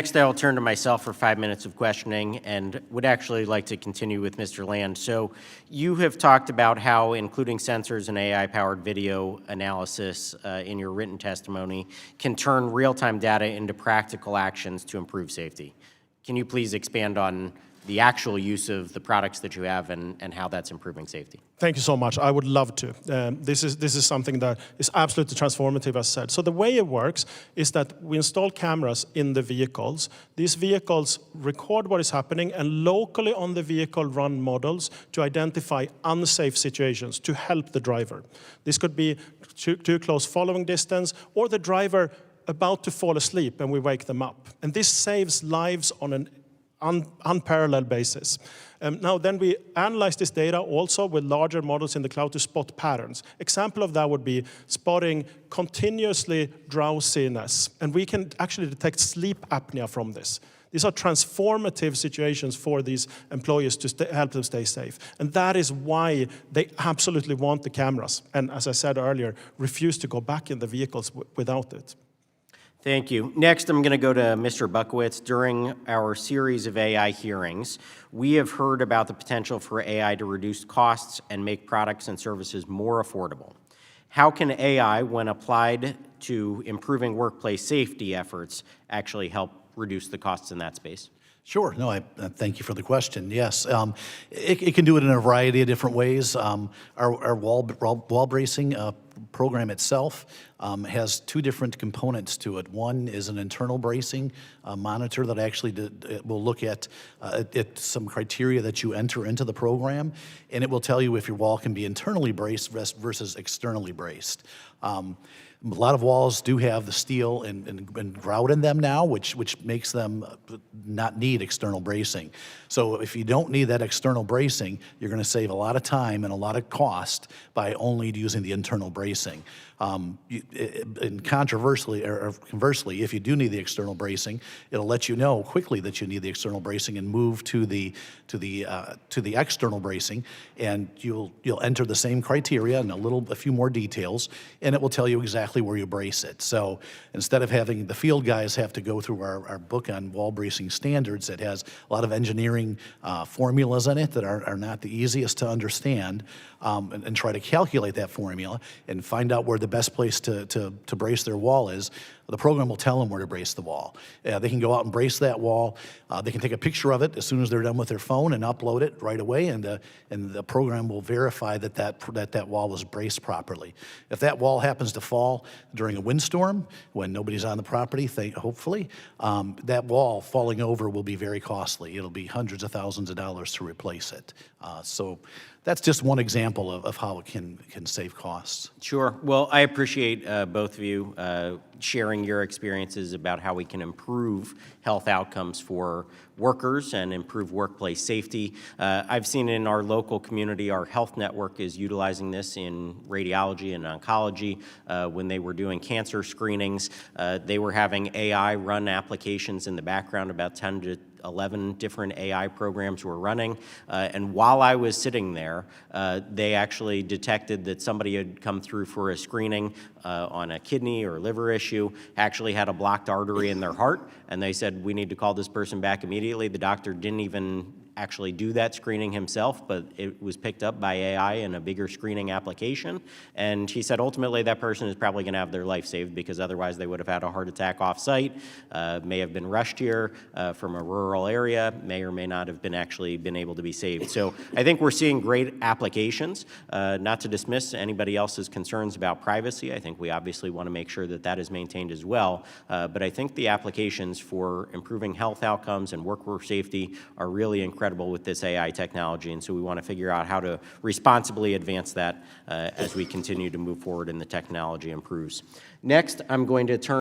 Next, I'll turn to myself for 5 minutes of questioning and would actually like to continue with Mr. Land. So you have talked about how including sensors and AI-powered video analysis in your written testimony can turn real-time data into practical actions to improve safety. Can you please expand on the actual use of the products that you have and how that's improving safety? Thank you so much. I would love to. This is something that is absolutely transformative, as said. So the way it works is that we install cameras in the vehicles. These vehicles record what is happening and locally on the vehicle run models to identify unsafe situations to help the driver. This could be too close following distance or the driver about to fall asleep and we wake them up. And this saves lives on an unparalleled basis. Now then we analyze this data also with larger models in the cloud to spot patterns. Example of that would be spotting continuously drowsiness, and we can actually detect sleep apnea from this. These are transformative situations for these employees to help them stay safe. And that is why they absolutely want the cameras. And as I said earlier, refuse to go back in the vehicles without it. Thank you. Next, I'm going to go to Mr. Buckowitz. During our series of AI hearings, we have heard about the potential for AI to reduce costs and make products and services more affordable. How can AI, when applied to improving workplace safety efforts, actually help reduce the costs in that space? Sure. No, I thank you for the question. Yes, it can do it in a variety of different ways. Our wall bracing program itself has two different components to it. One is an internal bracing monitor that actually will look at some criteria that you enter into the program, and it will tell you if your wall can be internally braced versus externally braced. A lot of walls do have the steel and grout in them now, which makes them not need external bracing. So if you don't need that external bracing, you're going to save a lot of time and a lot of cost by only using the internal bracing. And conversely, if you do need the external bracing, it'll let you know quickly that you need the external bracing and move to the external bracing, and you'll enter the same criteria and a few more details, and it will tell you exactly where you brace it. So instead of having the field guys have to go through our book on wall bracing standards that has a lot of engineering formulas in it that are not the easiest to understand, and try to calculate that formula and find out where the best place to brace their wall is, the program will tell them where to brace the wall. They can go out and brace that wall. They can take a picture of it as soon as they're done with their phone and upload it right away, and the program will verify that wall was braced properly. If that wall happens to fall during a windstorm, when nobody's on the property, hopefully, that wall falling over will be very costly. It'll be hundreds of thousands of dollars to replace it. So that's just one example of how it can save costs. Sure. Well, I appreciate both of you sharing your experiences about how we can improve health outcomes for workers and improve workplace safety. I've seen in our local community, our health network is utilizing this in radiology and oncology. When they were doing cancer screenings, they were having AI run applications in the background. About 10 to 11 different AI programs were running, and while I was sitting there, they actually detected that somebody had come through for a screening on a kidney or liver issue, actually had a blocked artery in their heart, and they said, we need to call this person back immediately. The doctor didn't even actually do that screening himself, but it was picked up by AI in a bigger screening application. And he said ultimately that person is probably going to have their life saved, because otherwise they would have had a heart attack off-site, may have been rushed here from a rural area, may or may not have been able to be saved. So I think we're seeing great applications. Not to dismiss anybody else's concerns about privacy. I think we obviously want to make sure that that is maintained as well. But I think the applications for improving health outcomes and workforce safety are really incredible with this AI technology, and so we want to figure out how to responsibly advance that as we continue to move forward and the technology improves. Next, I'm going to turn